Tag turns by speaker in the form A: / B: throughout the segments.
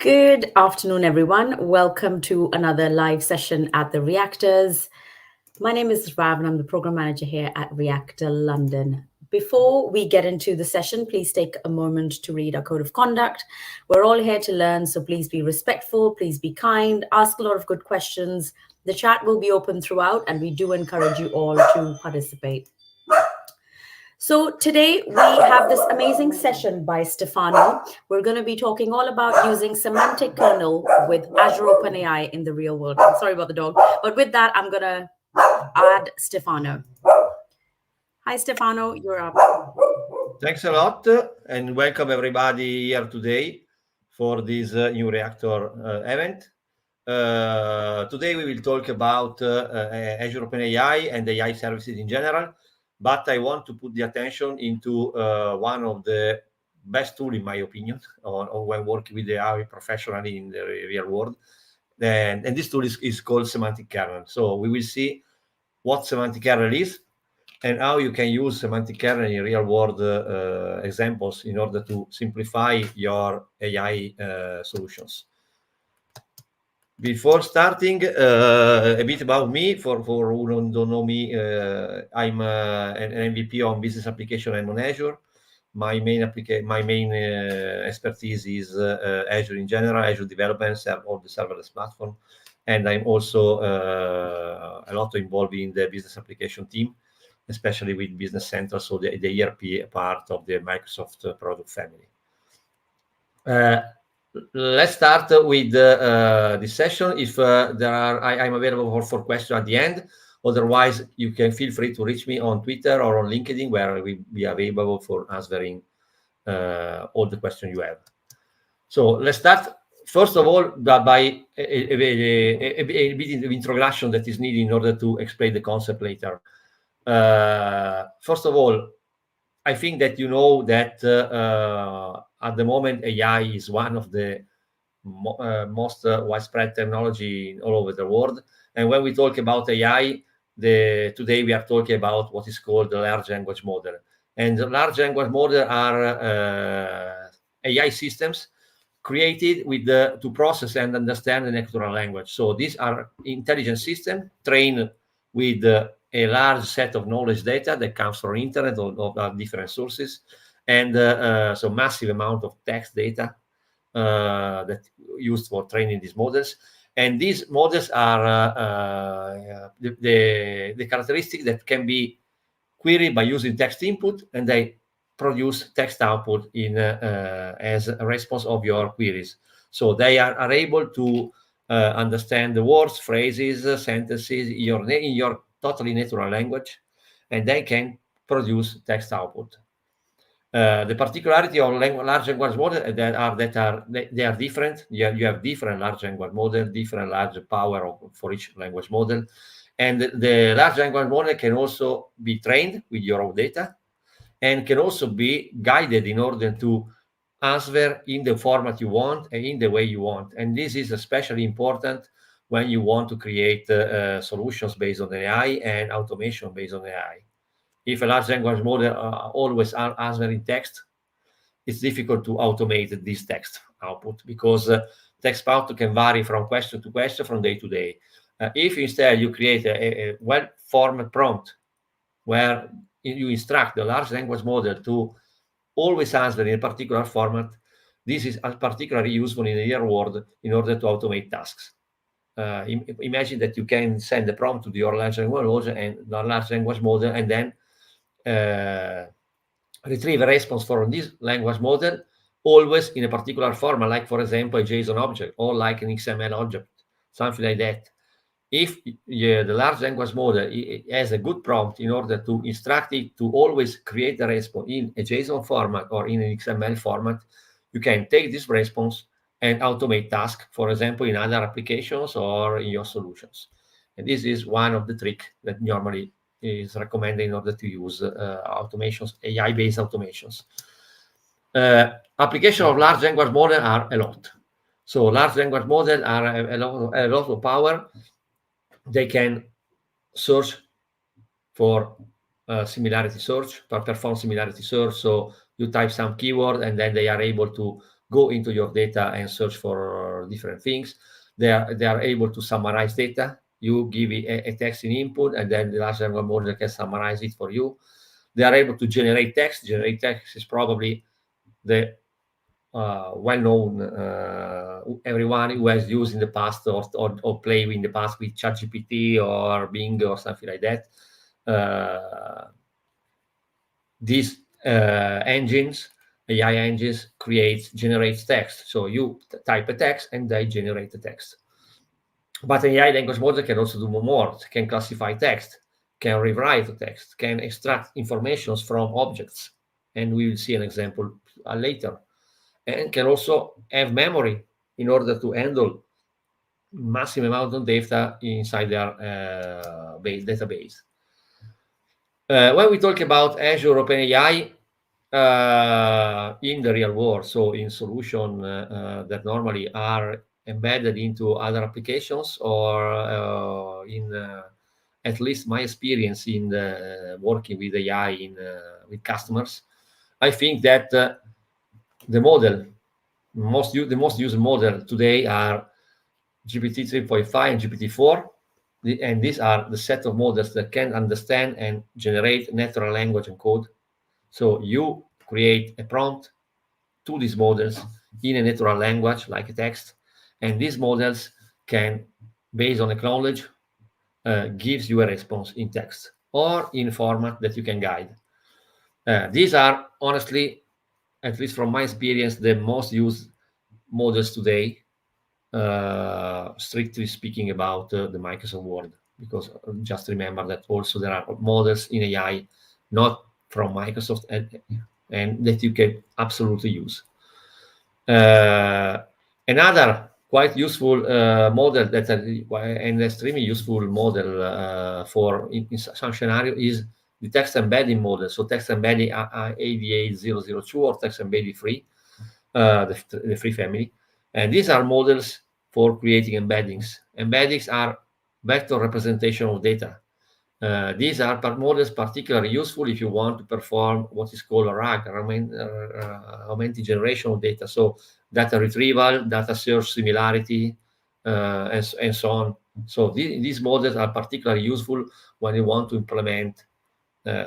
A: Good afternoon, everyone. Welcome to another live session at the Reactors. My name is Rav, and I'm the program manager here at Reactor London. Before we get into the session, please take a moment to read our code of conduct. We're all here to learn, so please be respectful, please be kind, ask a lot of good questions. The chat will be open throughout, and we do encourage you all to participate. So today we have this amazing session by Stefano. We're going to be talking all about using Semantic Kernel with Azure OpenAI in the real world. I'm sorry about the dog, but with that, I'm going to add Stefano. Hi, Stefano, you're up.
B: Thanks a lot, and welcome everybody here today for this new Reactor event. Today we will talk about Azure OpenAI and AI services in general, but I want to put the attention into one of the best tools, in my opinion, on when working with AI professionally in the real world. And this tool is called Semantic Kernel. So we will see what Semantic Kernel is and how you can use Semantic Kernel in real-world examples in order to simplify your AI solutions. Before starting, a bit about me, for who don't know me, I'm an MVP on business application and on Azure. My main expertise is Azure in general, Azure development, all the serverless platform, and I'm also a lot involved in the business application team, especially with Business Central, so the ERP part of the Microsoft product family. Let's start with this session. If there are, I'm available for questions at the end. Otherwise, you can feel free to reach me on Twitter or on LinkedIn, where I will be available for answering all the questions you have. So let's start. First of all, by a bit of introduction that is needed in order to explain the concept later. First of all, I think that you know that at the moment AI is one of the most widespread technology all over the world. And when we talk about AI, today we are talking about what is called the large language model. And the large language model are AI systems created with to process and understand the natural language. So these are intelligent systems trained with a large set of knowledge data that comes from internet or different sources, and so massive amount of text data that used for training these models. And these models are the characteristic that can be queried by using text input, and they produce text output in as a response of your queries. So they are able to understand the words, phrases, sentences in your totally natural language, and they can produce text output. The particularity of large language models they are different. You have different large language model, different large power for each language model, and the large language model can also be trained with your own data, and can also be guided in order to answer in the format you want and in the way you want. And this is especially important when you want to create solutions based on AI and automation based on AI. If a large language model always answers in text, it's difficult to automate this text output, because text output can vary from question to question, from day to day. If instead you create a well-formed prompt where you instruct the large language model to always answer in a particular format, this is particularly useful in the real world in order to automate tasks. Imagine that you can send the prompt to your large language model and then retrieve a response from this language model, always in a particular format, like, for example, a JSON object or like an XML object, something like that. If the large language model has a good prompt in order to instruct it to always create the response in a JSON format or in an XML format, you can take this response and automate tasks, for example, in other applications or in your solutions. And this is one of the tricks that normally is recommended in order to use automations, AI-based automations. Application of large language model are a lot. So large language model are a lot of power. They can search for similarity search, perform similarity search. So you type some keyword and then they are able to go into your data and search for different things. They are able to summarize data. You give a text in input, and then the large language model can summarize it for you. They are able to generate text. Generate text is probably the well-known, everyone who has used in the past or played in the past with ChatGPT or Bing or something like that. These engines, AI engines, generates text. So you type a text and they generate the text. But an AI language model can also do more. It can classify text, can rewrite the text, can extract information from objects. And we will see an example later. And can also have memory in order to handle massive amount of data inside their database. When we talk about Azure OpenAI in the real world, so in solutions that normally are embedded into other applications, or in at least my experience in working with AI with customers, I think that the most used model today are GPT 3.5 and GPT 4. And these are the set of models that can understand and generate natural language and code. So you create a prompt to these models in a natural language, like a text, and these models can, based on acknowledge, gives you a response in text or in format that you can guide. These are honestly, at least from my experience, the most used models today, strictly speaking about the Microsoft world, because just remember that also there are models in AI not from Microsoft and that you can absolutely use. Another quite useful model that an extremely useful model for in some scenario is the text embedding model. So text embedding ADA002 or text embedding 3, the free family. And these are models for creating embeddings. Embeddings are vector representation of data. These are models particularly useful if you want to perform what is called a RAG, augmented generation of data. So data retrieval, data search similarity, and so on. So these models are particularly useful when you want to implement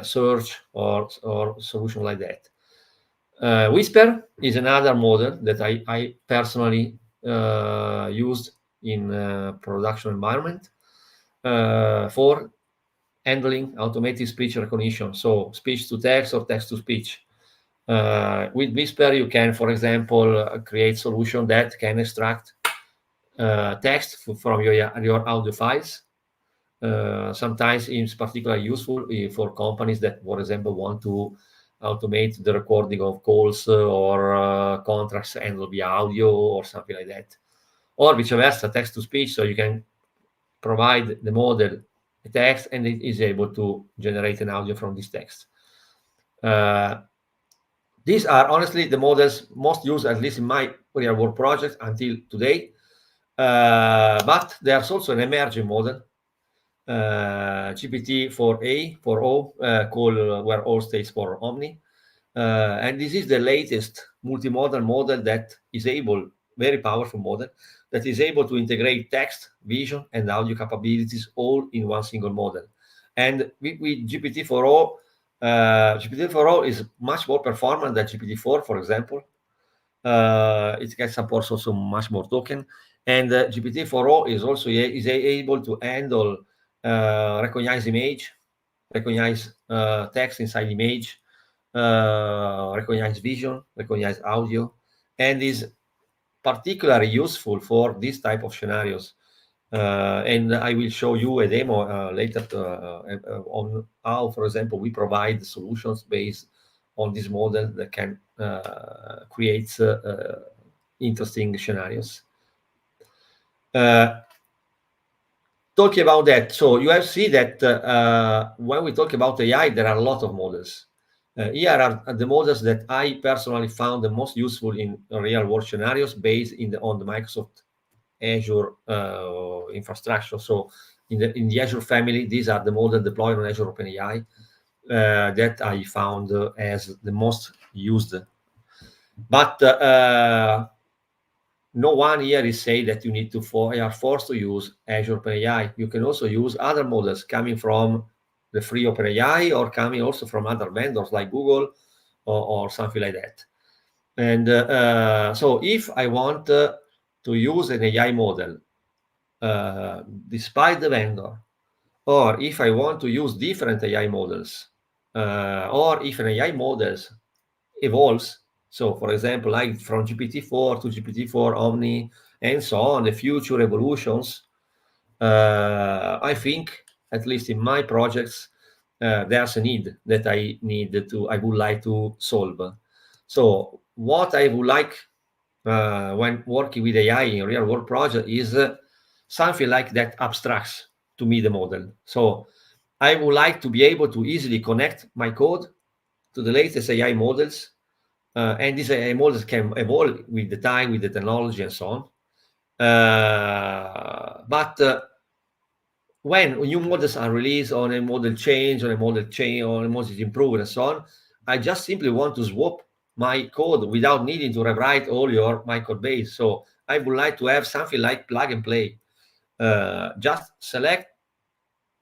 B: search or solution like that. Whisper is another model that I personally used in production environment for handling automated speech recognition, so speech to text or text to speech. With Whisper, you can, for example, create solution that can extract text from your audio files. Sometimes it's particularly useful for companies that, for example, want to automate the recording of calls or contracts handled via audio or something like that, or vice versa, text to speech. So you can provide the model a text and it is able to generate an audio from this text. These are honestly the models most used, at least in my real world project until today. But there's also an emerging model, GPT 4o, called where O stays for Omni. And this is the latest multimodal model that is able, very powerful model, that is able to integrate text, vision, and audio capabilities all in one single model. And with GPT-4o, GPT-4o is much more performant than GPT-4, for example. It can support also much more token. And GPT-4o is also able to handle recognize image, recognize text inside image, recognize vision, recognize audio, and is particularly useful for this type of scenarios. And I will show you a demo later on how, for example, we provide solutions based on this model that can create interesting scenarios. Talking about that, so you have seen that when we talk about AI, there are a lot of models. Here are the models that I personally found the most useful in real-world scenarios based on the Microsoft Azure infrastructure. So in the Azure family, these are the models deployed on Azure OpenAI that I found as the most used. But no one here is saying that you need to are forced to use Azure OpenAI. You can also use other models coming from the free OpenAI or coming also from other vendors like Google or something like that. And so if I want to use an AI model despite the vendor, or if I want to use different AI models, or if an AI models evolves, so for example, like from GPT-4 to GPT-4 Omni, and so on, the future evolutions, I think, at least in my projects, there's a need that I would like to solve. So what I would like when working with AI in real world project is something like that abstracts to me the model. So I would like to be able to easily connect my code to the latest AI models, and these AI models can evolve with the time, with the technology, and so on. But when new models are released, on a model change, or a model improved, and so on, I just simply want to swap my code without needing to rewrite all my code base. So I would like to have something like plug and play. Just select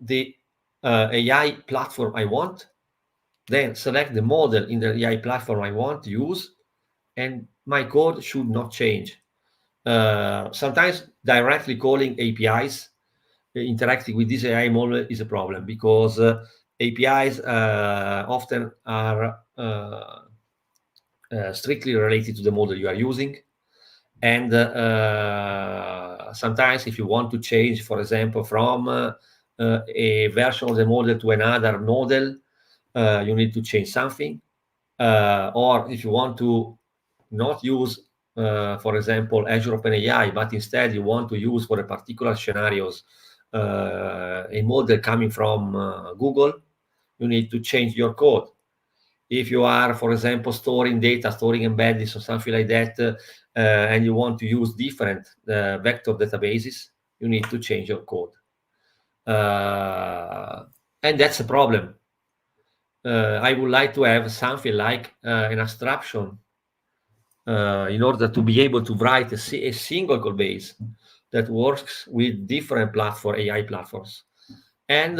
B: the AI platform I want, then select the model in the AI platform I want to use, and my code should not change. Sometimes directly calling APIs, interacting with this AI model is a problem, because APIs often are strictly related to the model you are using. And sometimes if you want to change, for example, from a version of the model to another model, you need to change something. Or if you want to not use, for example, Azure OpenAI, but instead you want to use for a particular scenarios a model coming from Google, you need to change your code. If you are, for example, storing data, storing embeddings or something like that, and you want to use different vector databases, you need to change your code. And that's a problem. I would like to have something like an abstraction in order to be able to write a single code base that works with different AI platforms. And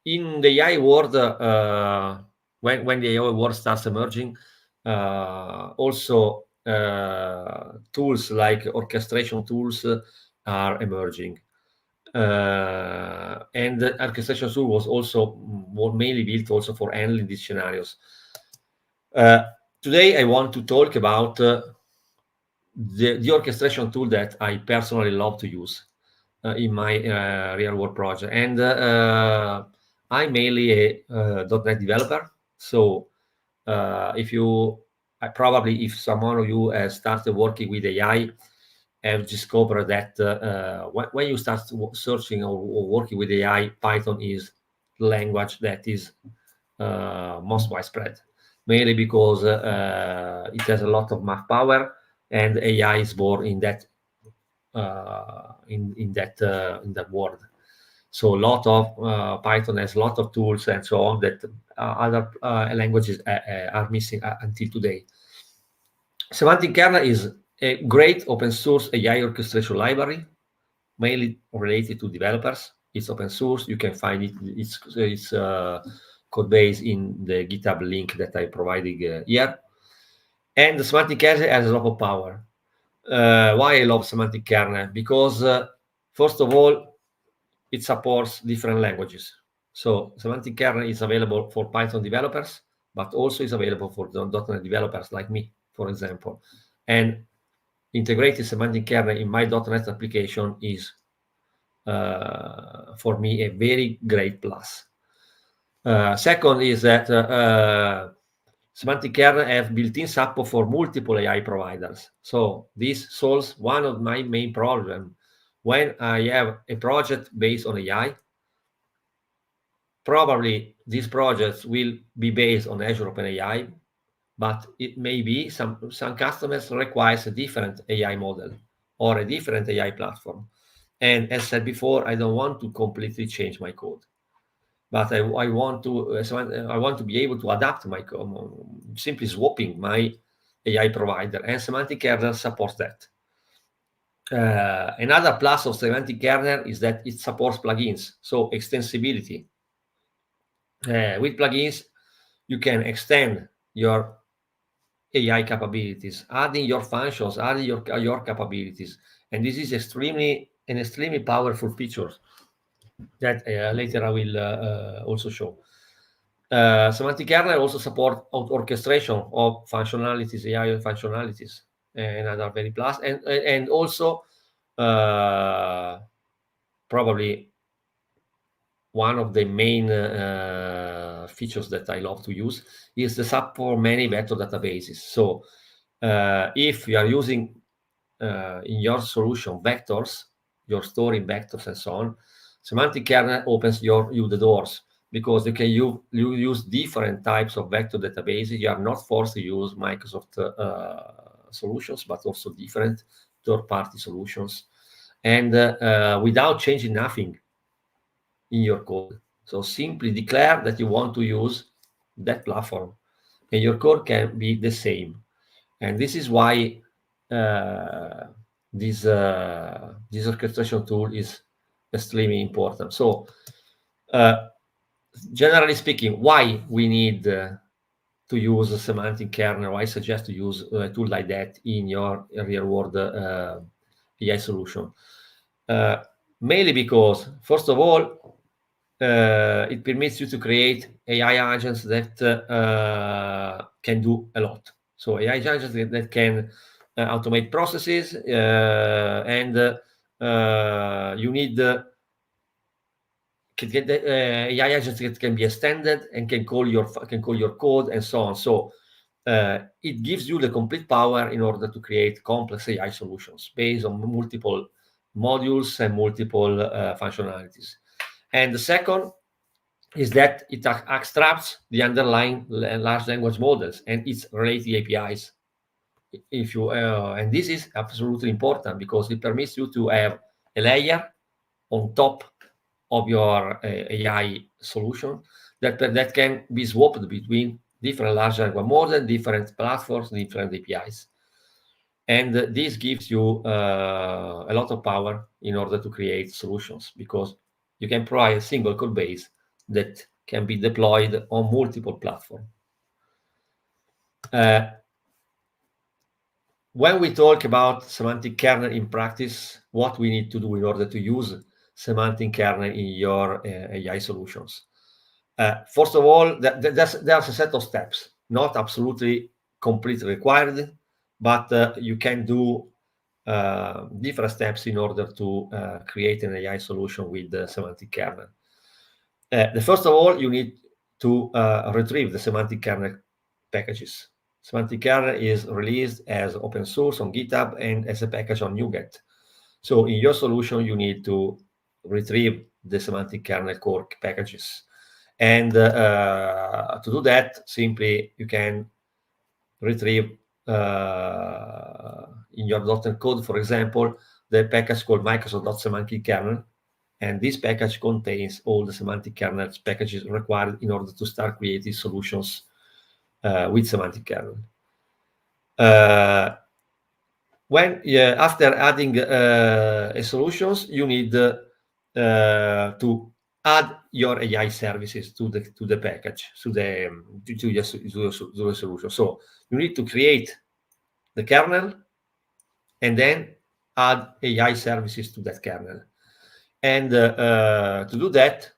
B: in the AI world, when the AI world starts emerging, also tools like orchestration tools are emerging. And the orchestration tool was also mainly built also for handling these scenarios. Today, I want to talk about the orchestration tool that I personally love to use in my real world project. And I'm mainly a .NET developer. So if someone of you has started working with AI, have discovered that when you start searching or working with AI, Python is the language that is most widespread, mainly because it has a lot of math power, and AI is born in that in that world. So a lot of Python has a lot of tools and so on that other languages are missing until today. Semantic Kernel is a great open source AI orchestration library, mainly related to developers. It's open source. You can find its code base in the GitHub link that I provided here. And the Semantic Kernel has a lot of power. Why I love Semantic Kernel? Because first of all, it supports different languages. So Semantic Kernel is available for Python developers, but also is available for .NET developers like me, for example. And integrating Semantic Kernel in my .NET application is, for me, a very great plus. Second is that Semantic Kernel have built-in support for multiple AI providers. So this solves one of my main problems. When I have a project based on AI, probably these projects will be based on Azure OpenAI, but it may be some customers requires a different AI model or a different AI platform. And as said before, I don't want to completely change my code. but I want to be able to adapt my simply swapping my AI provider, and Semantic Kernel supports that. Another plus of Semantic Kernel is that it supports plugins, so extensibility. With plugins, you can extend your AI capabilities, adding your functions, adding your capabilities, and this is an extremely powerful feature that later I will also show. Semantic kernel also support orchestration of functionalities, AI functionalities, another very plus, and also probably one of the main features that I love to use is the support for many vector databases. So if you are using in your solution vectors, you're storing vectors and so on, Semantic Kernel opens you the doors, because you can use different types of vector databases. You are not forced to use Microsoft solutions, but also different third-party solutions, and without changing nothing in your code. So simply declare that you want to use that platform, and your code can be the same. And this is why this orchestration tool is extremely important. So generally speaking, why we need to use a semantic kernel, I suggest to use a tool like that in your real world AI solution. Mainly because, first of all, it permits you to create AI agents that can do a lot. So AI agents that can automate processes, and you need AI agents that can be extended and can call your code and so on. So it gives you the complete power in order to create complex AI solutions based on multiple modules and multiple functionalities. And the second is that it extracts the underlying large language models and its related APIs. If you and this is absolutely important, because it permits you to have a layer on top of your AI solution that can be swapped between different large language models, different platforms, different APIs. And this gives you a lot of power in order to create solutions, because you can provide a single code base that can be deployed on multiple platforms. When we talk about semantic kernel in practice, what we need to do in order to use semantic kernel in your AI solutions. First of all, there's a set of steps, not absolutely completely required, but you can do different steps in order to create an AI solution with the semantic kernel. The first of all, you need to retrieve the semantic kernel packages. Semantic kernel is released as open source on GitHub and as a package on NuGet. So in your solution, you need to retrieve the semantic kernel core packages. And to do that, simply you can retrieve in your .NET code, for example, the package called Microsoft.semantic kernel. And this package contains all the semantic kernel packages required in order to start creating solutions with semantic kernel. After adding solutions, you need to add your AI services to the package, to the solution. So you need to create the kernel and then add AI services to that kernel. And to do that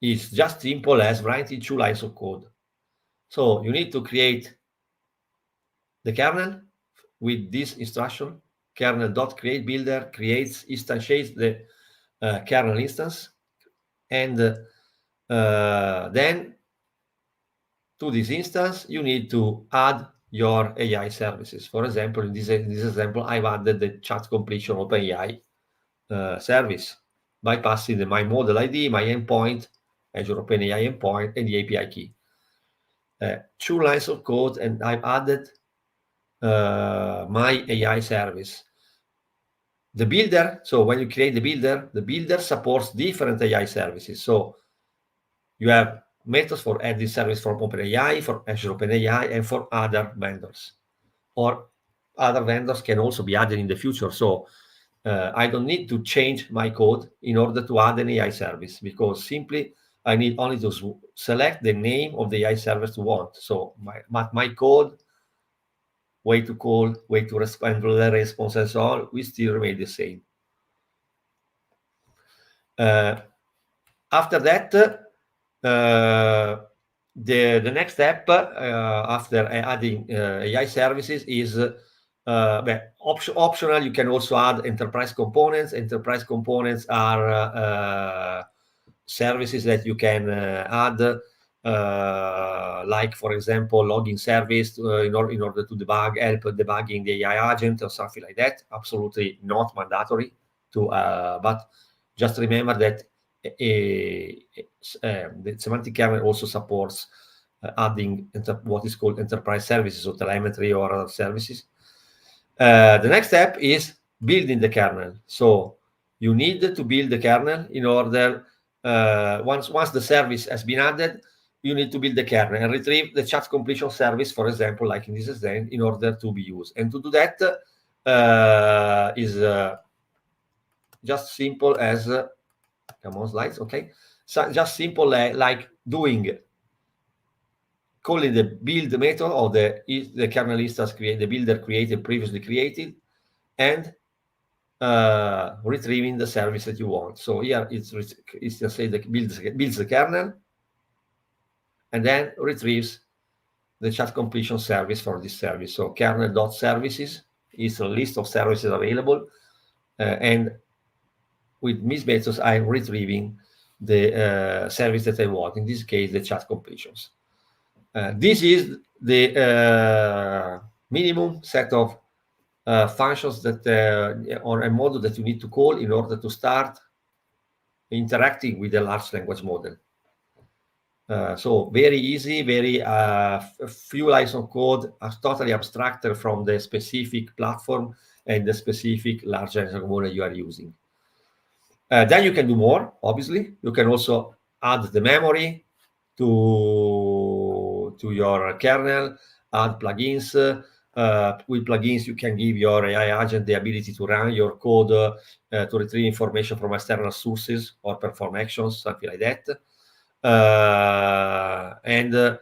B: is just simple as writing 2 lines of code. So you need to create the kernel with this instruction: kernel.createBuilder instantiates the kernel instance, and then to this instance you need to add your AI services. For example, in this example, I've added the chat completion OpenAI service by passing my model ID, my endpoint, Azure OpenAI endpoint, and the API key. 2 lines of code, and I've added my AI service. The builder, so when you create the builder supports different AI services. So You have methods for adding service from OpenAI, for Azure OpenAI, and for other vendors. Or other vendors can also be added in the future. So I don't need to change my code in order to add an AI service, because simply I need only to select the name of the AI service to want. So my code, way to call, way to respond to the response, and so on, will still remain the same. After that, the next step after adding AI services is optional. You can also add enterprise components. Enterprise components are services that you can add, like, for example, login service in order to help debugging the AI agent or something like that. Absolutely not mandatory to, but just remember that the semantic kernel also supports adding what is called enterprise services, or telemetry or other services. The next step is building the kernel. So you need to build the kernel in order, once the service has been added, you need to build the kernel and retrieve the chat completion service, for example, like in this example, in order to be used. And to do that is just simple as come on, slides, okay. So just simple like calling the build method of the kernel instance the builder previously created, and retrieving the service that you want. So here it's just say that builds the kernel and then retrieves the chat completion service for this service. So kernel.services is a list of services available, and with these methods I'm retrieving the service that I want, in this case the chat completions. This is the minimum set of functions that or a model that you need to call in order to start interacting with a large language model. So very easy, very few lines of code, totally abstracted from the specific platform and the specific large language model you are using. Then you can do more, obviously. You can also add the memory to your kernel, add plugins. With plugins, you can give your AI agent the ability to run your code to retrieve information from external sources or perform actions, something like that. And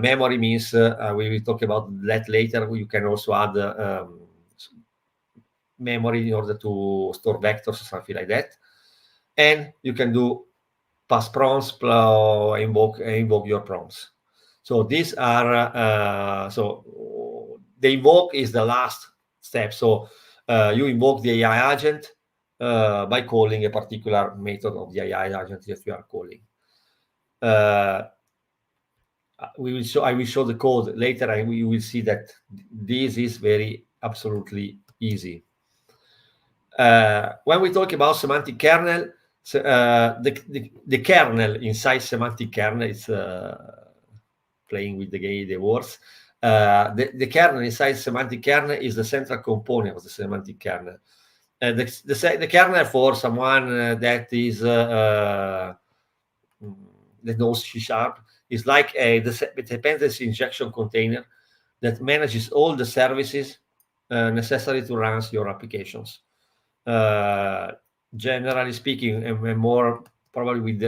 B: memory means, we will talk about that later. You can also add memory in order to store vectors or something like that. And you can do pass prompts, invoke your prompts. So these are, so the invoke is the last step. So you invoke the AI agent by calling a particular method of the AI agent that you are calling. I will show the code later, and we will see that this is absolutely easy. When we talk about semantic kernel, the kernel inside semantic kernel is playing with the words. The kernel inside semantic kernel is the central component of the semantic kernel. The kernel, for someone that is that knows C#, is like a dependency injection container that manages all the services necessary to run your applications. Generally speaking, and more probably with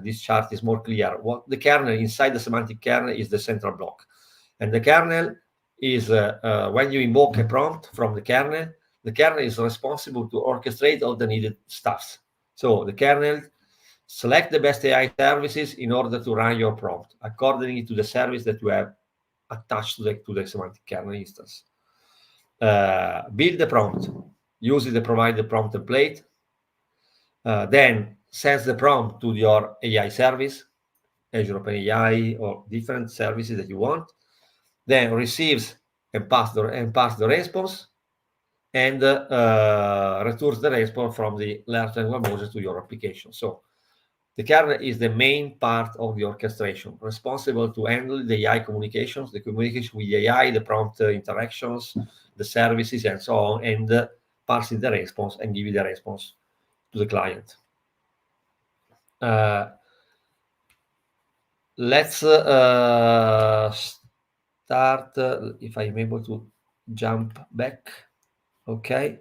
B: this chart is more clear. What the kernel inside the semantic kernel is the central block, and the kernel is when you invoke a prompt from the kernel is responsible to orchestrate all the needed stuffs. So the kernel select the best AI services in order to run your prompt according to the service that you have attached to the semantic kernel instance. Build the prompt, use the provided prompt template, then sends the prompt to your AI service, Azure OpenAI or different services that you want, then receives and pass the response, and returns the response from the large language model to your application. So the kernel is the main part of the orchestration, responsible to handle the AI communications, the communication with the AI, the prompt interactions, the services, and so on, and parsing the response and giving the response to the client. let's start, if I'm able to jump back. Okay.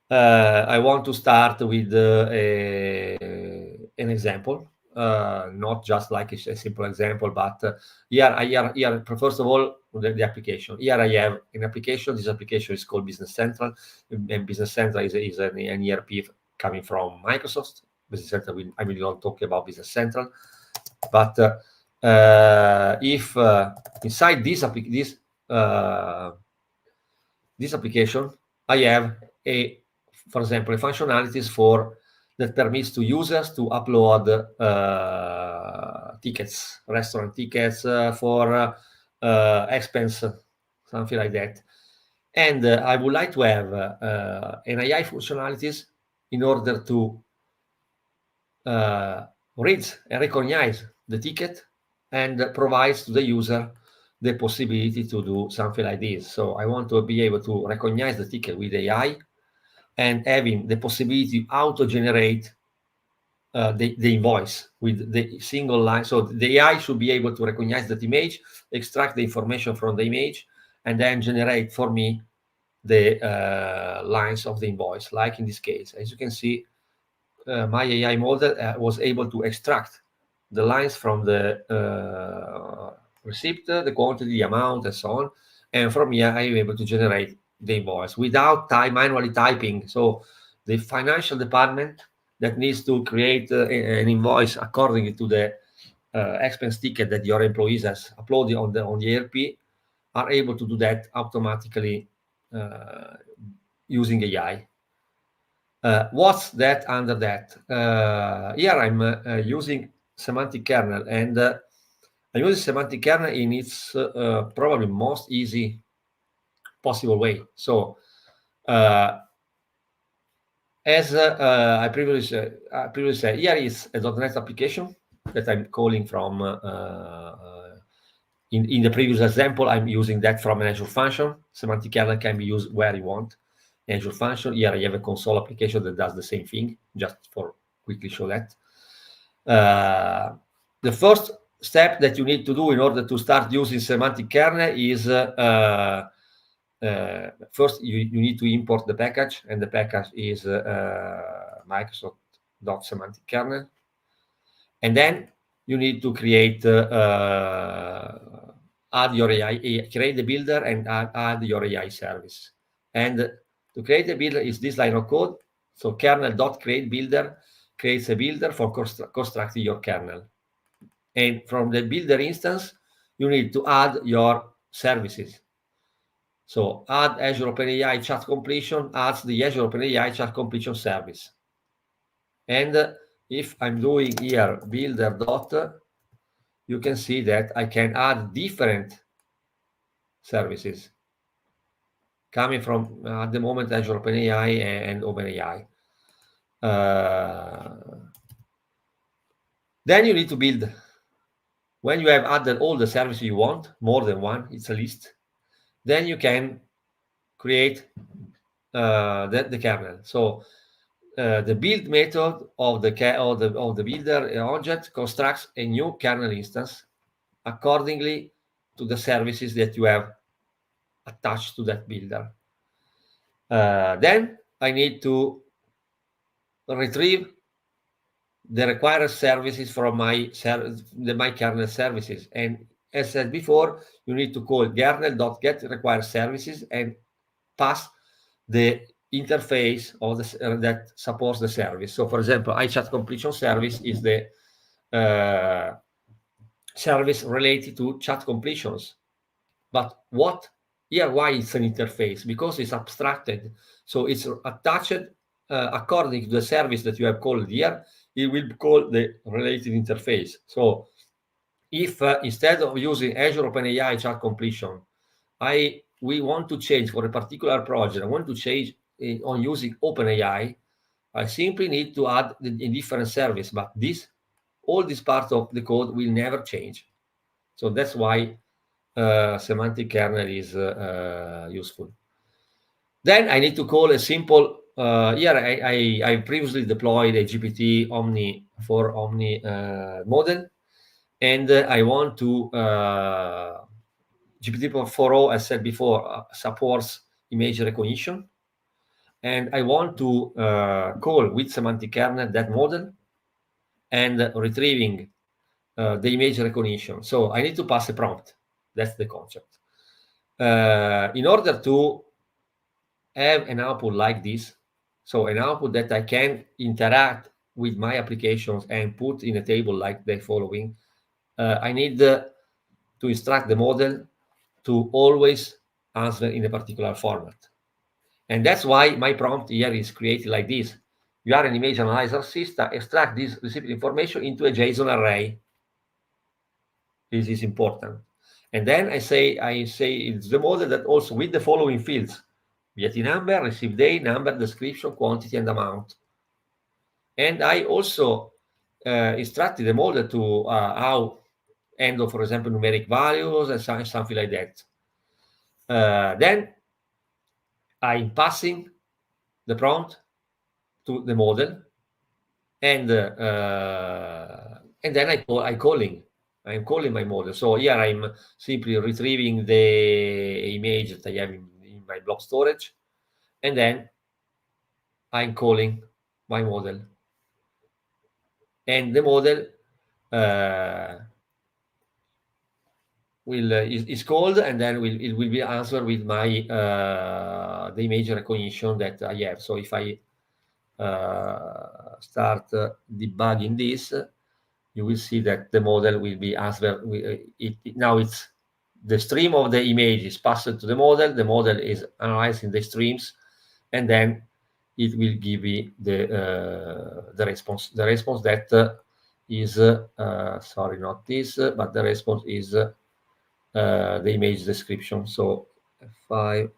B: I want to start with an example, not just like a simple example, but here, first of all, the application. Here I have an application. This application is called Business Central, and Business Central is an ERP coming from Microsoft. Business Central, I will not talk about Business Central, but if inside this application, I have for example, a functionalities that permits to users to upload tickets, restaurant tickets for expense, something like that. And I would like to have an AI functionalities in order to read and recognize the ticket and provides to the user the possibility to do something like this. So I want to be able to recognize the ticket with AI and having the possibility to auto-generate the invoice with the single line. So the AI should be able to recognize that image, extract the information from the image, and then generate for me the lines of the invoice. Like in this case, as you can see, my AI model was able to extract the lines from the receipt, the quantity, the amount, and so on. And from here, I am able to generate the invoice without manually typing. So the financial department that needs to create an invoice according to the expense ticket that your employees has uploaded on the ERP are able to do that automatically using AI. What's that under that? Here I'm using Semantic Kernel, and I'm using Semantic Kernel in its probably most easy possible way. So, as I previously said, here is a .NET application that I'm calling from. In the previous example, I'm using that from an Azure function. Semantic Kernel can be used where you want. Azure function. Here I have a console application that does the same thing, just for quickly show that. The first step that you need to do in order to start using Semantic Kernel is first you need to import the package, and the package is Microsoft.semantic kernel. And then you need to create add your AI, create the builder and add your AI service. And to create a builder is this line of code. So kernel.create builder creates a builder for constructing your kernel. And from the builder instance, you need to add your services. So add Azure OpenAI chat completion adds the Azure OpenAI chat completion service. And if I'm doing here builder dot, you can see that I can add different services coming from at the moment Azure OpenAI and OpenAI. Then you need to build. When you have added all the services you want, more than one, it's a list. Then you can create the kernel. So the build method of the builder object constructs a new kernel instance accordingly to the services that you have attached to that builder. Then I need to retrieve the required services from my kernel services. And as said before, you need to call kernel.get required services and pass the interface of that supports the service. So, for example, iChat completion service is the service related to chat completions. But why it's an interface? Because it's abstracted. So it's attached according to the service that you have called here, it will call the related interface. So if instead of using Azure OpenAI chat completion, we want to change for a particular project, I want to change on using OpenAI, I simply need to add a different service, but all this part of the code will never change. So that's why semantic kernel is useful. Then I need to call a simple, here I previously deployed a GPT Omni model. and I want to GPT-4o, as said before, supports image recognition, and I want to call with semantic kernel that model and retrieving the image recognition. So I need to pass a prompt. That's the concept. In order to have an output like this, so an output that I can interact with my applications and put in a table like the following, I need to instruct the model to always answer in a particular format. And that's why my prompt here is created like this. You are an image analyzer system, extract this recipient information into a JSON array. This is important. And then I say it's the model that also with the following fields: VAT number, received date, number, description, quantity, and amount. And I also instructed the model to how handle, for example, numeric values and something like that. Then I'm passing the prompt to the model, and then I'm calling my model. So here I'm simply retrieving the image that I have in my block storage, and then I'm calling my model, and the model is called, and then it will be answered with my the image recognition that I have. So if I start debugging this, you will see that the model will be answered. Now it's the stream of the image is passed to the model. The model is analyzing the streams, and then it will give me the response. The response that is sorry, not this, but the response is the image description. So F5.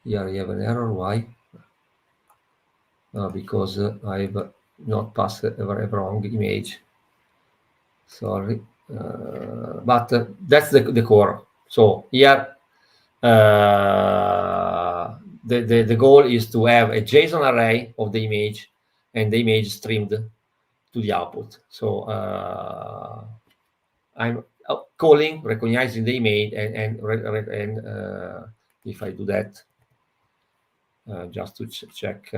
B: Here I have an error. Why? Because I've not passed a wrong image. Sorry, but that's the core. So here the goal is to have a JSON array of the image and the image streamed to the output. So I'm calling, recognizing the image, and if I do that, just to check.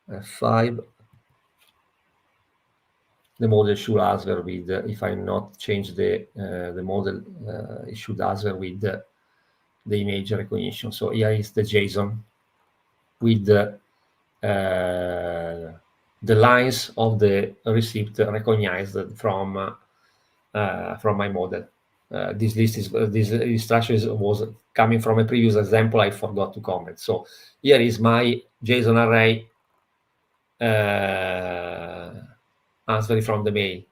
B: F5, the model should answer with, if I not change the model, it should answer with the image recognition. So here is the JSON with the lines of the receipt recognized from my model. This list is this instruction was coming from a previous example I forgot to comment. So here is my JSON array answering from the mail,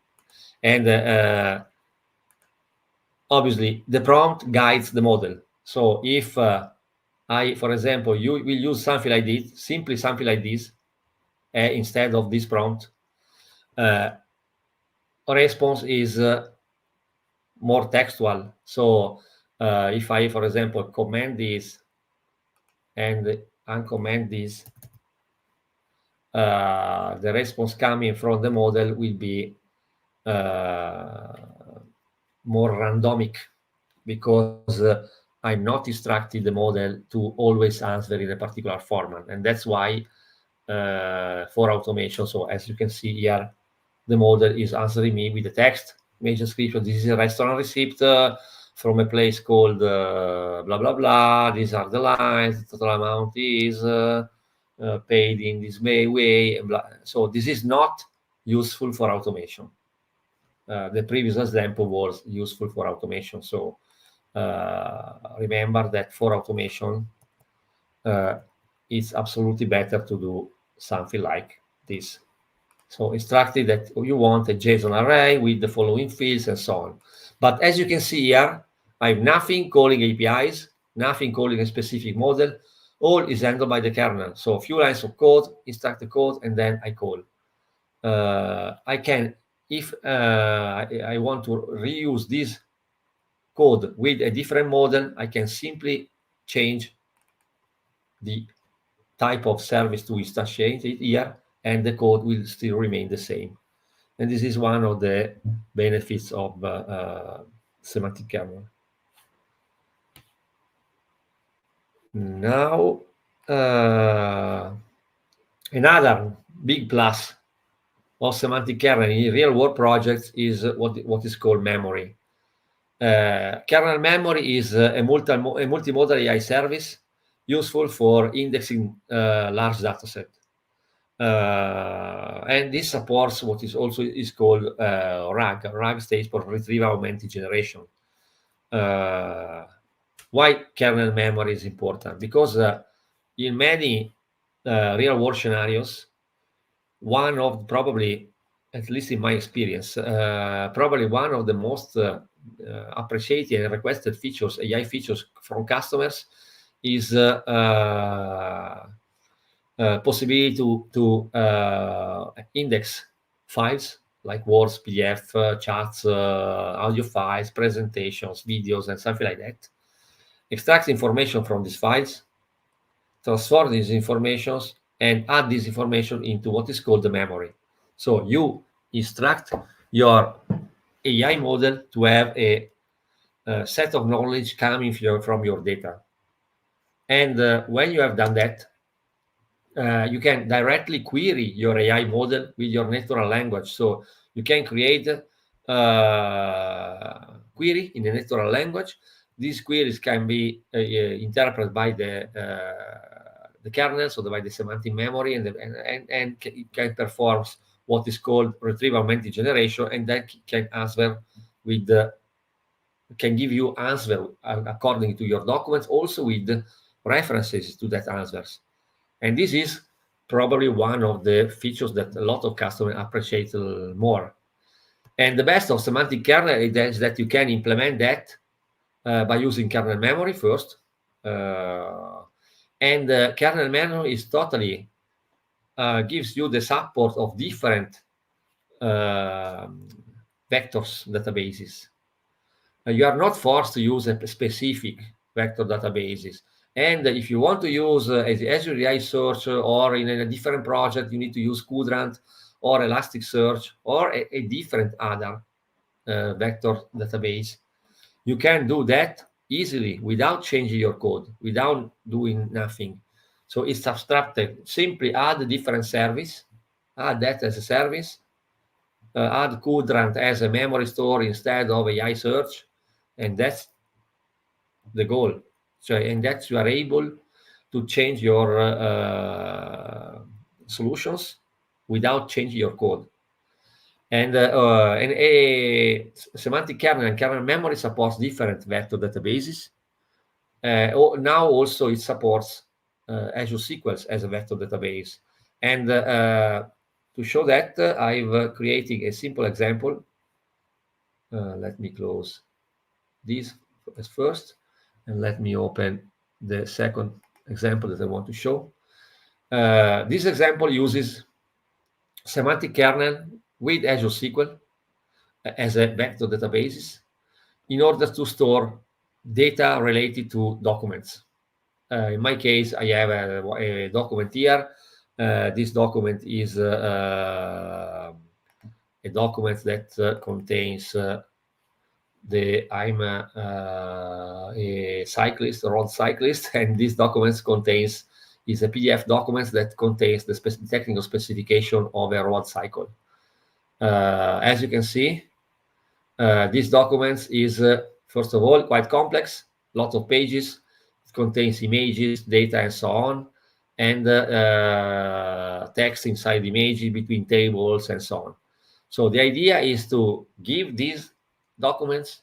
B: and obviously the prompt guides the model. So if I, for example, you will use something like this, simply something like this, instead of this prompt, response is more textual. So if I, for example, comment this and uncomment this, the response coming from the model will be more randomic, because I'm not instructing the model to always answer in a particular format. And that's why for automation, so as you can see here, the model is answering me with the text, image description. This is a restaurant receipt from a place called blah, blah, blah. These are the lines. The total amount is paid in this way. Blah. So this is not useful for automation. The previous example was useful for automation. So remember that for automation, it's absolutely better to do something like this. So instructed that you want a JSON array with the following fields and so on. But as you can see here, I have nothing calling APIs, nothing calling a specific model. All is handled by the kernel. So a few lines of code, instruct the code, and then I call. I can, if I want to reuse this code with a different model, I can simply change the type of service to instantiate it here, and the code will still remain the same. And this is one of the benefits of semantic kernel. Now, another big plus of semantic kernel in real-world projects is what is called memory. Kernel memory is a multimodal AI service useful for indexing large dataset. And this supports what is also called RAG. RAG stands for Retrieval Augmented Generation. Why kernel memory is important? Because in many real-world scenarios, one of probably, at least in my experience, probably one of the most appreciated and requested features, AI features from customers, is possibility to index files like words, PDF, chats, audio files, presentations, videos, and something like that. Extract information from these files, transform these informations, and add this information into what is called the memory. So you instruct your AI model to have a set of knowledge coming from your data. And when you have done that, you can directly query your AI model with your natural language. So you can create query in the natural language. These queries can be interpreted by the kernel, so by the semantic memory, and it can perform what is called retrieval augmented generation, and that can answer with can give you answer according to your documents, also with references to that answers. And this is probably one of the features that a lot of customers appreciate more. And the best of semantic kernel is that you can implement that by using kernel memory first. And kernel memory is totally gives you the support of different vectors databases. You are not forced to use a specific vector databases. And if you want to use Azure AI Search or in a different project, you need to use Quadrant or Elasticsearch or a different other vector database. You can do that easily without changing your code, without doing nothing. So it's abstracted. Simply add a different service, add that as a service, add Quadrant as a memory store instead of AI search, and that's the goal. So, and that you are able to change your solutions without changing your code. And a semantic kernel and kernel memory supports different vector databases. Now also it supports Azure SQL as a vector database. And to show that, I've created a simple example. Let me close this as first, and let me open the second example that I want to show. This example uses semantic kernel with Azure SQL as a vector databases in order to store data related to documents. In my case, I have a document here. This document is a document that contains I'm a cyclist, a road cyclist, and this document is a PDF document that contains the technical specification of a road cycle. As you can see, this document is, first of all, quite complex, lot of pages. It contains images, data, and so on, and text inside images between tables and so on. So the idea is to give these documents,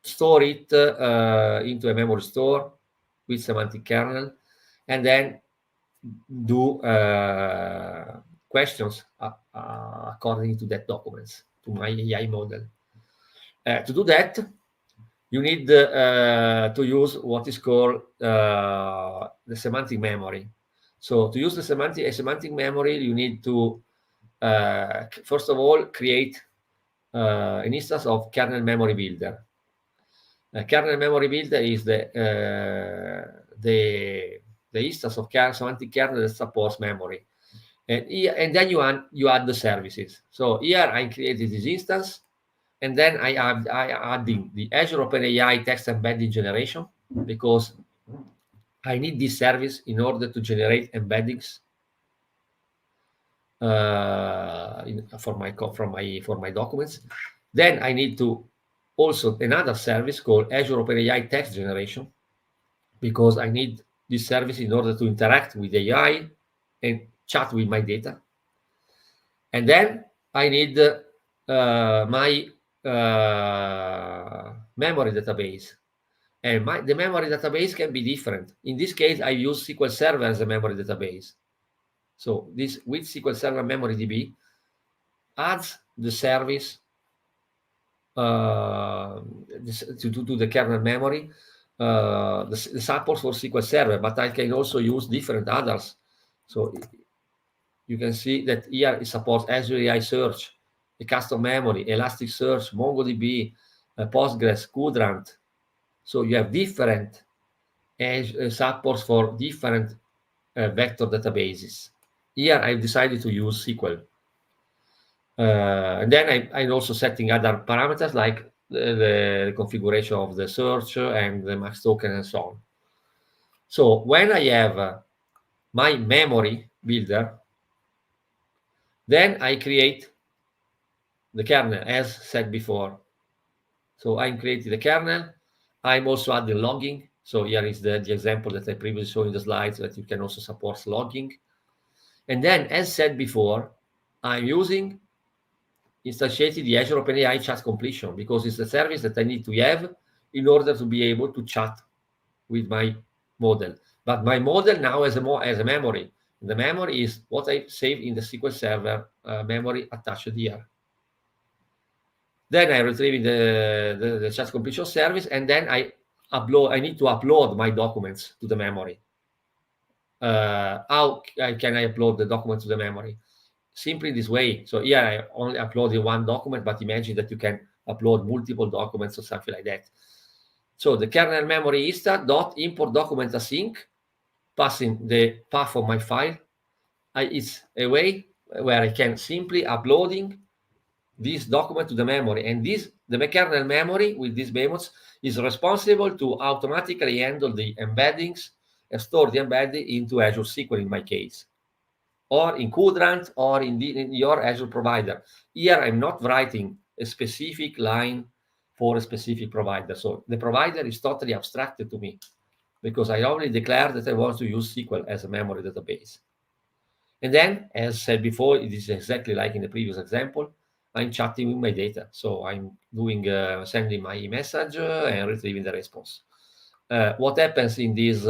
B: store it into a memory store with semantic kernel, and then do questions according to that documents, to my AI model. To do that, you need to use what is called the semantic memory. So to use the semantic memory, you need to, first of all, create an instance of kernel memory builder. Kernel memory builder is the the instance of semantic kernel that supports memory. And then you add the services. So here I created this instance, and then I adding the Azure OpenAI text embedding generation, because I need this service in order to generate embeddings for my documents. Then I need to also another service called Azure OpenAI text generation, because I need this service in order to interact with AI and chat with my data. And then I need my memory database. And the memory database can be different. In this case, I use SQL Server as a memory database. So this with SQL Server Memory DB adds the service to the kernel memory, the support for SQL Server, but I can also use different others. So you can see that here it supports Azure AI Search, a custom memory, Elasticsearch, MongoDB, Postgres, Quadrant. So you have different supports for different vector databases. Here I've decided to use SQL. And then I'm also setting other parameters like the configuration of the search and the max token and so on. So when I have my memory builder, then I create the kernel as said before. So I'm creating the kernel. I'm also adding logging. So here is the example that I previously showed in the slides, that you can also support logging. And then, as said before, I'm instantiating the Azure OpenAI chat completion, because it's the service that I need to have in order to be able to chat with my model. But my model now has a memory. The memory is what I saved in the SQL Server memory attached here. Then I retrieve the chat completion service, and then I need to upload my documents to the memory. How can I upload the document to the memory? Simply this way. So here I only uploaded one document, but imagine that you can upload multiple documents or something like that. So the kernel memory insta.import document async, passing the path of my file. It's a way where I can simply uploading this document to the memory, and the kernel memory with these bemots is responsible to automatically handle the embeddings and store the embedding into Azure SQL in my case, or in Quadrant, or in your Azure provider. Here I'm not writing a specific line for a specific provider, so the provider is totally abstracted to me, because I already declared that I want to use SQL as a memory database. And then, as said before, it is exactly like in the previous example, I'm chatting with my data. So I'm doing sending my message and retrieving the response. What happens in this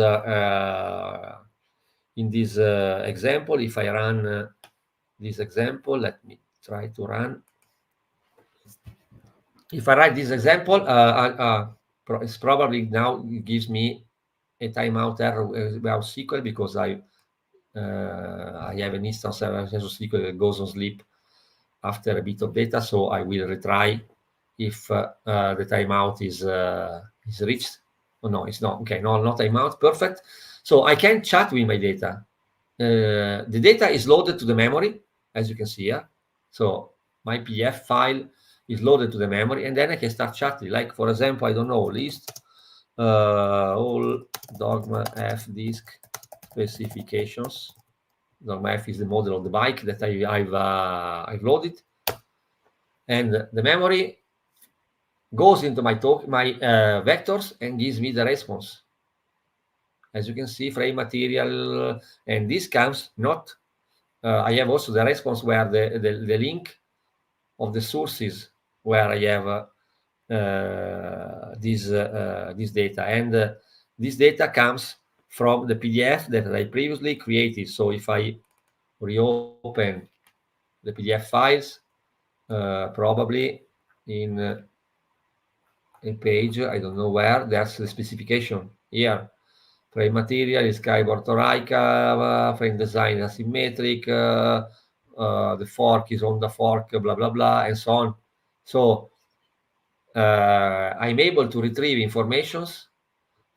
B: example, if I run this example, let me try to run. If I write this example, it's probably now it gives me a timeout error about SQL, because I have an instance of Azure SQL that goes on sleep after a bit of data, so I will retry if the timeout is reached. Oh, no, it's not. Okay, no, not timeout. Perfect. So I can chat with my data. The data is loaded to the memory, as you can see here. So my PDF file is loaded to the memory, and then I can start chatting. Like, for example, I don't know, list all Dogma F disk specifications. Dogma F is the model of the bike that I've loaded, and the memory goes into my vectors and gives me the response. As you can see, frame material, and this comes not. I have also the response where the link of the sources where I have this data, and this data comes from the PDF that I previously created. So if I reopen the PDF files, probably in a page, I don't know where, there's the specification here. Frame material is skyboard Toraica, frame design asymmetric, the fork is on the fork, blah, blah, blah, and so on. So I'm able to retrieve informations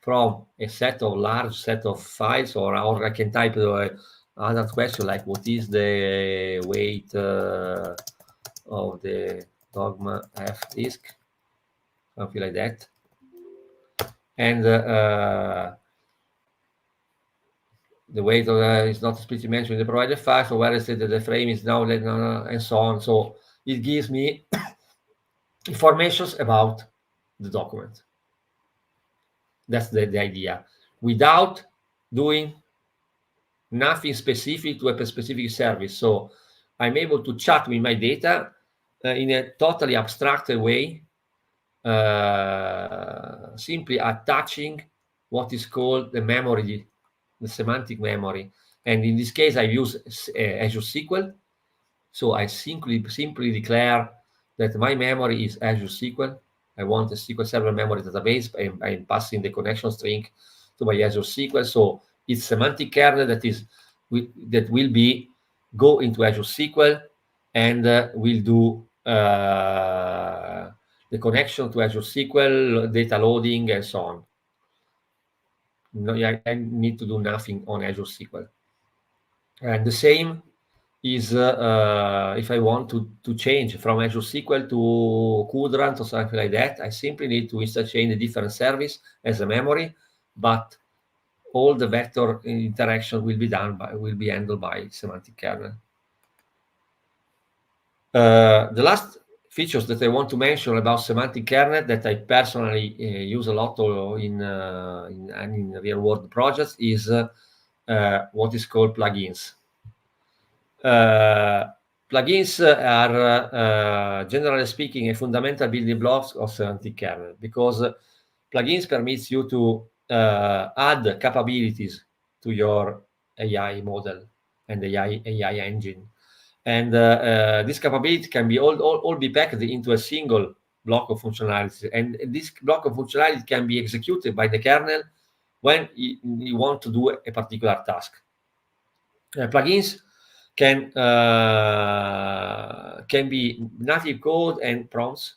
B: from a large set of files, or I can type other question like what is the weight of the Dogma F disk, something like that. And the weight of is not explicitly mentioned in the provided file, so where is it that the frame is now, and so on. So it gives me informations about the document. That's the idea, without doing nothing specific to a specific service. So I'm able to chat with my data in a totally abstracted way, simply attaching what is called the memory, the semantic memory. And in this case, I use Azure SQL. So I simply declare that my memory is Azure SQL. I want a SQL Server memory database. I'm passing the connection string to my Azure SQL. So it's semantic kernel that will go into Azure SQL and will do the connection to Azure SQL, data loading, and so on. No, I need to do nothing on Azure SQL. And the same is if I want to change from Azure SQL to Quadrant or something like that, I simply need to instantiate a different service as a memory, but all the vector interaction will be handled by semantic kernel. The last features that I want to mention about semantic kernel that I personally use a lot in real world projects is what is called plugins. Plugins are, generally speaking, a fundamental building blocks of semantic kernel, because plugins permits you to add capabilities to your AI model and AI engine. And this capability can be all be packed into a single block of functionality. And this block of functionality can be executed by the kernel when you want to do a particular task. Plugins can be native code and prompts.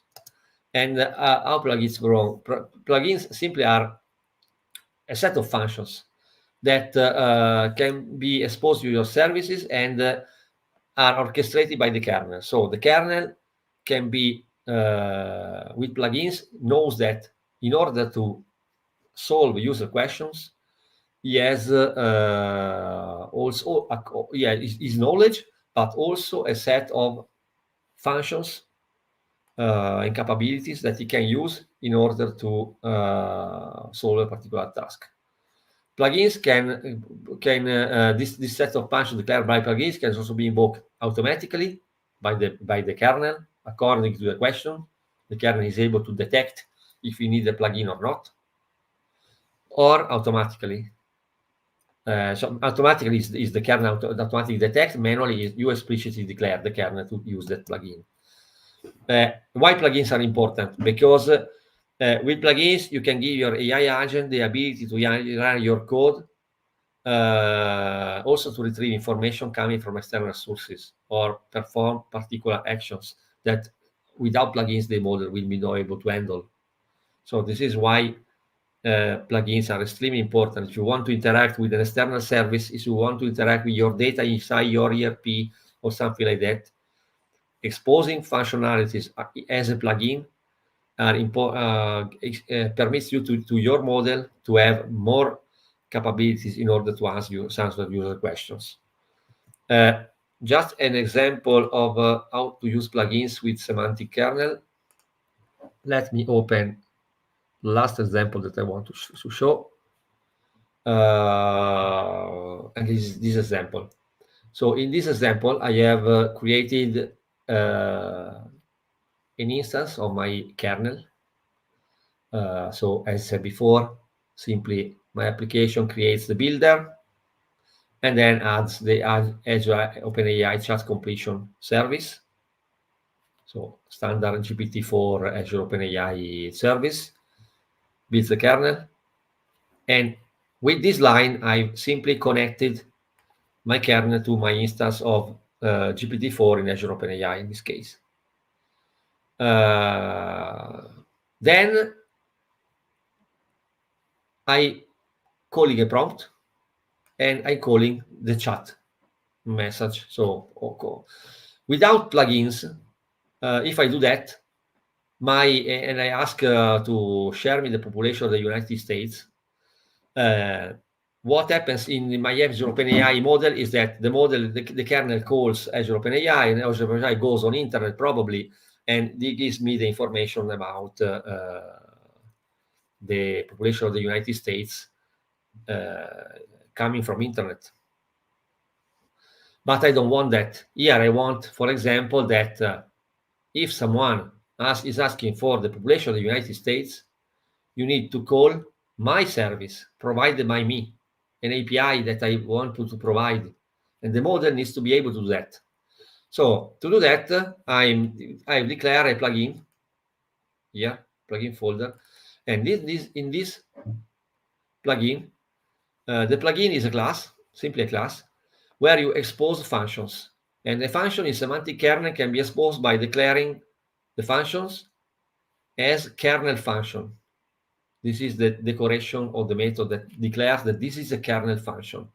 B: And how plugins grow? Plugins simply are a set of functions that can be exposed to your services and are orchestrated by the kernel. So the kernel can be, with plugins, knows that in order to solve user questions, he has also his knowledge, but also a set of functions and capabilities that he can use in order to solve a particular task. Plugins this set of functions declared by plugins can also be invoked automatically by the kernel according to the question. The kernel is able to detect if you need a plugin or not, or automatically. So automatically is the kernel automatically detect. Manually is you explicitly declare the kernel to use that plugin. Why plugins are important? Because with plugins you can give your AI agent the ability to run your code, also to retrieve information coming from external sources or perform particular actions that without plugins the model will be not able to handle. So this is why plugins are extremely important. If you want to interact with an external service, if you want to interact with your data inside your ERP or something like that, exposing functionalities as a plugin permits you to your model to have more capabilities in order to answer user questions. Just an example of how to use plugins with semantic kernel. Let me open the last example that I want to show. And this example. So in this example, I have created an instance of my kernel. So as I said before, simply my application creates the builder and then adds the Azure OpenAI chat completion service. So standard GPT-4 Azure OpenAI service, builds the kernel. And with this line, I've simply connected my kernel to my instance of GPT-4 in Azure OpenAI in this case. Then I calling a prompt, and I calling the chat message. So without plugins, if I do that, and I ask to share me the population of the United States, what happens in my Azure OpenAI model is that the kernel calls Azure OpenAI, and Azure OpenAI goes on internet probably, and it gives me the information about the population of the United States coming from internet. But I don't want that. Here I want, for example, that if someone is asking for the population of the United States, you need to call my service provided by me, an API that I want to provide, and the model needs to be able to do that. So to do that, I declare a plugin here, plugin folder, and in this plugin, the plugin is a class, simply a class, where you expose functions, and a function in semantic kernel can be exposed by declaring the functions as kernel function. This is the decoration of the method that declares that this is a kernel function.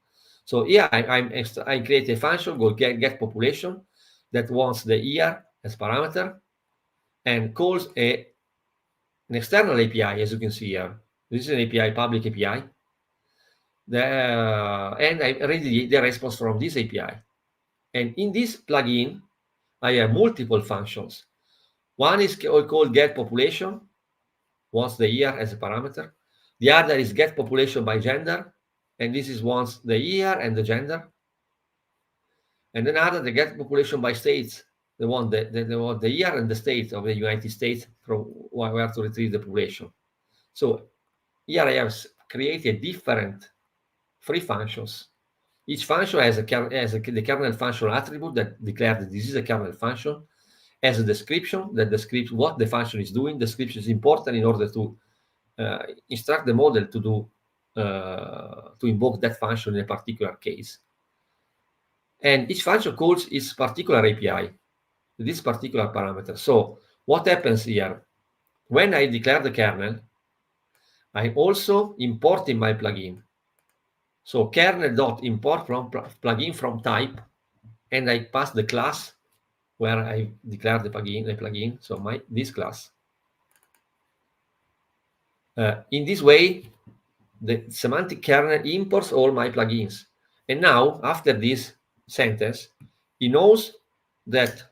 B: So here I create a function called get population that wants the year as parameter and calls an external API, as you can see here. This is an API, public API. And I read the response from this API. And in this plugin, I have multiple functions. One is called get population, wants the year as a parameter. The other is get population by gender, and this is wants the year and the gender. And another, the get population by states, they want the year and the state of the United States from where to retrieve the population. So here I have created different free functions. Each function has the kernel function attribute that declares that this is a kernel function, has a description that describes what the function is doing. Description is important in order to instruct the model to do to invoke that function in a particular case. And each function calls its particular API, this particular parameter. So what happens here? When I declare the kernel, I also import in my plugin. So kernel.import from plugin from type, and I pass the class where I declare the plugin. So this class. In this way, the semantic kernel imports all my plugins. And now, after this sentence, he knows that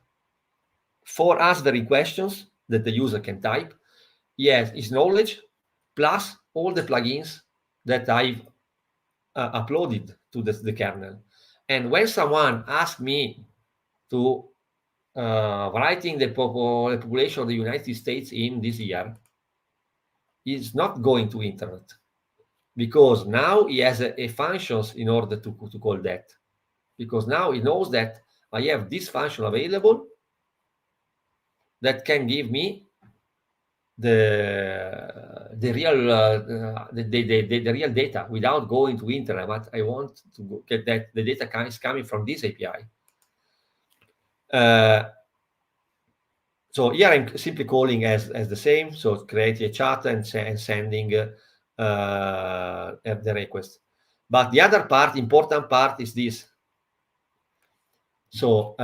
B: for answering questions that the user can type, he has his knowledge plus all the plugins that I've uploaded to the kernel. And when someone asks me to writing the population of the United States in this year, he's not going to internet, because now he has a functions in order to call that, because now he knows that I have this function available that can give me the real data without going to internet. But I want to get that the data is coming from this API. So here I'm simply calling as the same. So create a chat and sending the request. But the other important part is this. So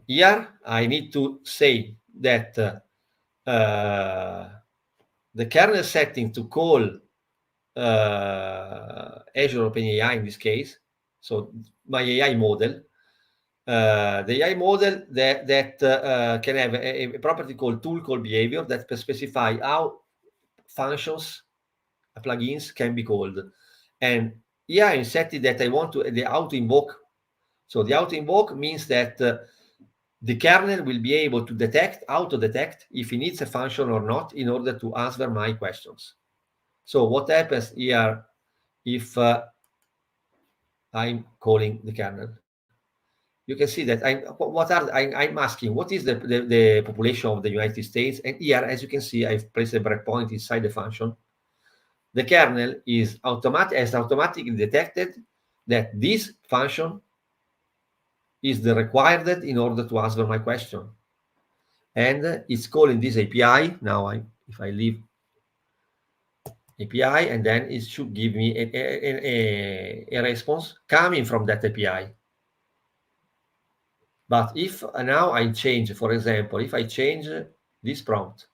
B: here I need to say that the kernel setting to call Azure OpenAI in this case, so my AI model, the AI model that can have a property called tool call behavior that specify how functions, plugins can be called. And here I'm setting that I want the auto invoke. So the auto invoke means that the kernel will be able to auto detect if it needs a function or not in order to answer my questions. So what happens here if I'm calling the kernel? You can see that I'm asking what is the population of the United States, and here, as you can see, I've placed a breakpoint inside the function. The kernel has automatically detected that this function is the required in order to answer my question, and it's calling this API. Now, if I leave API, and then it should give me a response coming from that API. But if now I change, for example, if I change this prompt,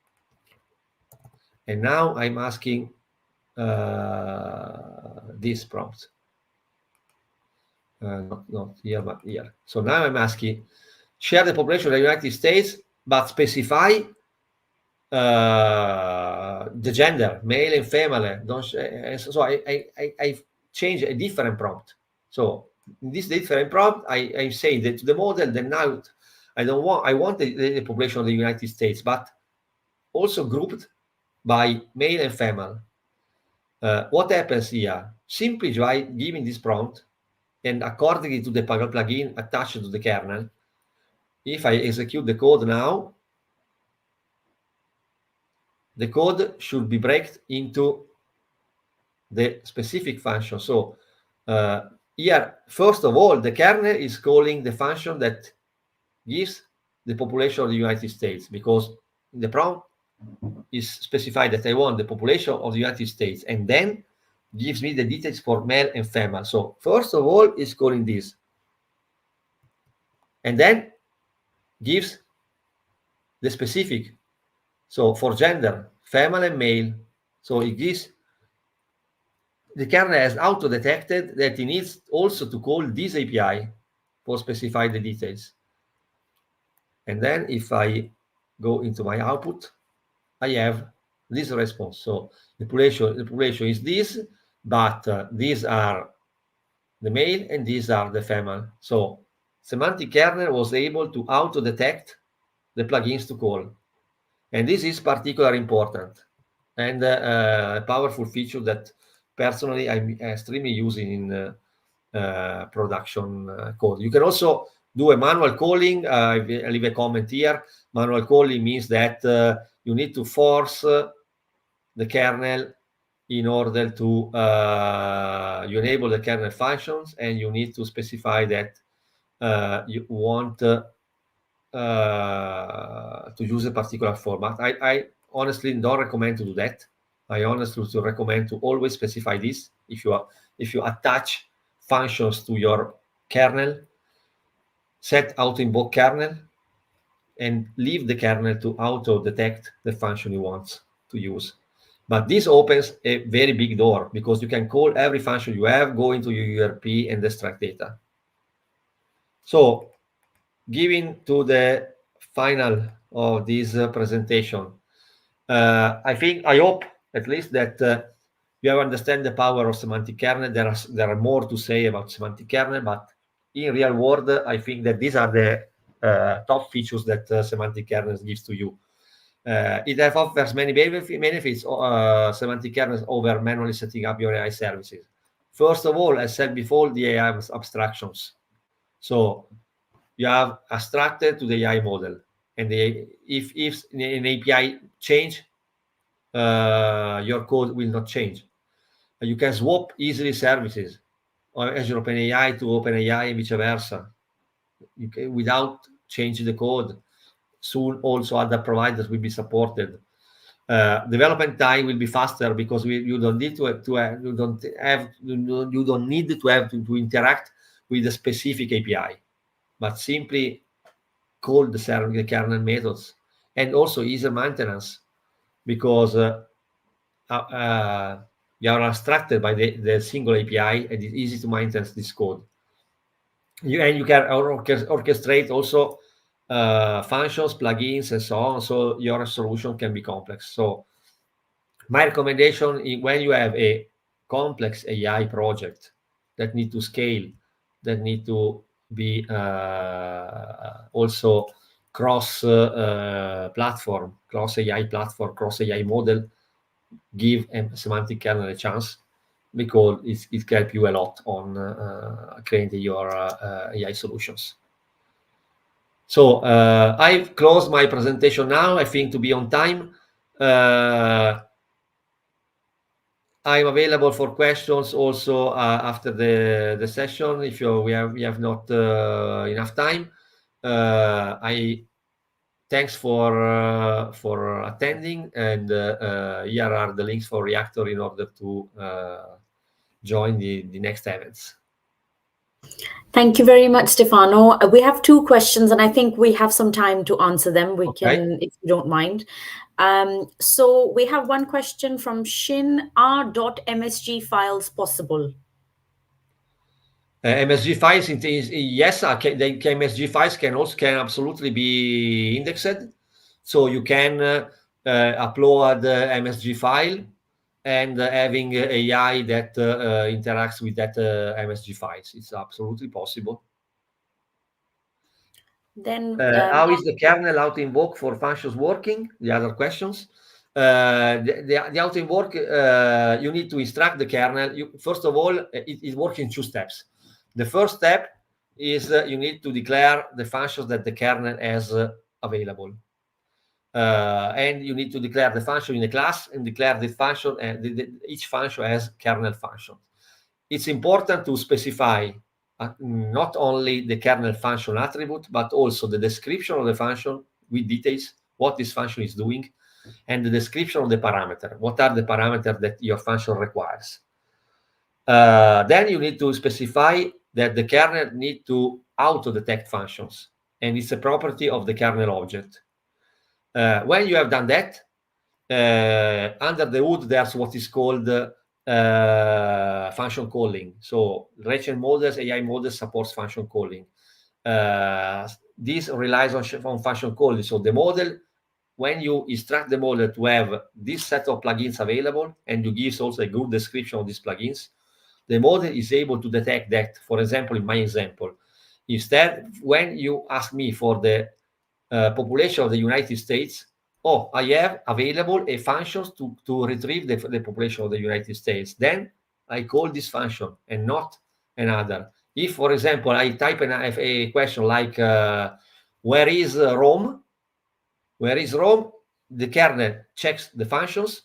B: and now I'm asking this prompt, not here, but here. So now I'm asking, share the population of the United States, but specify the gender, male and female. Don't so I change a different prompt. So in this different prompt, I say that to the model that now I want the population of the United States, but also grouped by male and female. What happens here? Simply by giving this prompt, and accordingly to the plugin attached to the kernel, if I execute the code now, the code should be breaked into the specific function. So here, first of all, the kernel is calling the function that gives the population of the United States, because the prompt is specified that I want the population of the United States, and then gives me the details for male and female. So first of all, it's calling this, and then gives the specific. So for gender, female and male. So it gives, the kernel has auto-detected that it needs also to call this API for specify the details. And then if I go into my output, I have this response. So the population is this, but these are the male and these are the female. So Semantic Kernel was able to auto-detect the plugins to call. And this is particularly important and a powerful feature that personally I'm extremely using in production code. You can also do a manual calling. I leave a comment here. Manual calling means that you need to force the kernel in order to you enable the kernel functions, and you need to specify that you want to use a particular format. I honestly don't recommend to do that. I honestly recommend to always specify this. If you attach functions to your kernel, set auto invoke kernel, and leave the kernel to auto detect the function you want to use. But this opens a very big door, because you can call every function you have, go into your URP and extract data. So giving to the final of this presentation, I hope at least that you have understand the power of semantic kernel. There are more to say about semantic kernel, but in real world, I think that these are the top features that semantic kernel gives to you. It offers many benefits, semantic kernels, over manually setting up your AI services. First of all, as said before, the AI abstractions. So you have abstracted to the AI model, and if an API change, your code will not change. You can swap easily services, or Azure OpenAI to OpenAI and vice versa, without changing the code. Soon also other providers will be supported. Development time will be faster, because you don't need to interact with a specific API, but simply call the kernel methods. And also easier maintenance, because you are abstracted by the single API, and it's easy to maintain this code. You can orchestrate also functions, plugins, and so on, so your solution can be complex. So my recommendation is, when you have a complex AI project that need to scale, that need to be also cross platform, cross AI platform, cross AI model, give a semantic kernel a chance, because it can help you a lot on creating your AI solutions. So I've closed my presentation now, I think, to be on time. I'm available for questions also after the session. If we have not enough time, I thanks for attending, and here are the links for Reactor in order to join the next events.
A: Thank you very much, Stefano. We have 2 questions, and I think we have some time to answer them. We can, if you don't mind. So we have one question from Shin. Are .msg files possible?
B: MSG files, yes, the MSG files can absolutely be indexed. So you can upload MSG file and having AI that interacts with that MSG files. It's absolutely possible.
A: Then
B: how is the kernel auto-invoke for functions working? The other questions. The auto-invoke, you need to instruct the kernel. First of all, it works in 2 steps. The first step is you need to declare the functions that the kernel has available. And you need to declare the function in a class and declare the function, and each function has kernel function. It's important to specify not only the kernel function attribute, but also the description of the function with details, what this function is doing, and the description of the parameter. What are the parameters that your function requires? Then you need to specify that the kernel need to auto-detect functions, and it's a property of the kernel object. When you have done that, under the hood, there's what is called function calling. So Rachel models, AI models supports function calling. This relies on function calling. So the model, when you instruct the model to have this set of plugins available, and you give also a good description of these plugins, the model is able to detect that. For example, in my example, instead, when you ask me for the population of the United States, I have available a function to retrieve the population of the United States. Then I call this function and not another. If, for example, I type a question like, where is Rome? Where is Rome? The kernel checks the functions.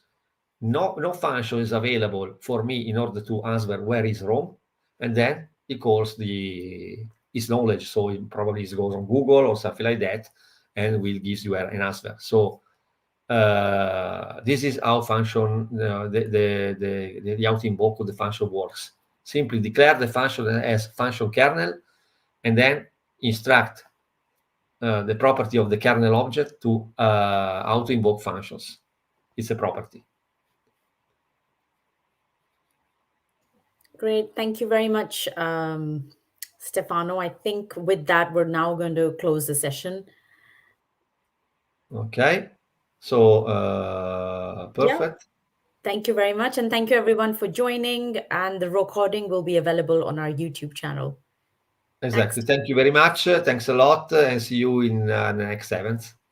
B: No function is available for me in order to answer where is Rome. And then it calls his knowledge. So it probably goes on Google or something like that, and will give you an answer. So this is how function the auto-invoke of the function works. Simply declare the function as function kernel, and then instruct the property of the kernel object to auto-invoke functions. It's a property.
A: Great. Thank you very much, Stefano. I think with that, we're now going to close the session.
B: Okay. So perfect.
A: Yeah. Thank you very much. And thank you everyone for joining. And the recording will be available on our YouTube channel.
B: Exactly. Thanks. Thank you very much. Thanks a lot. And see you in the next event.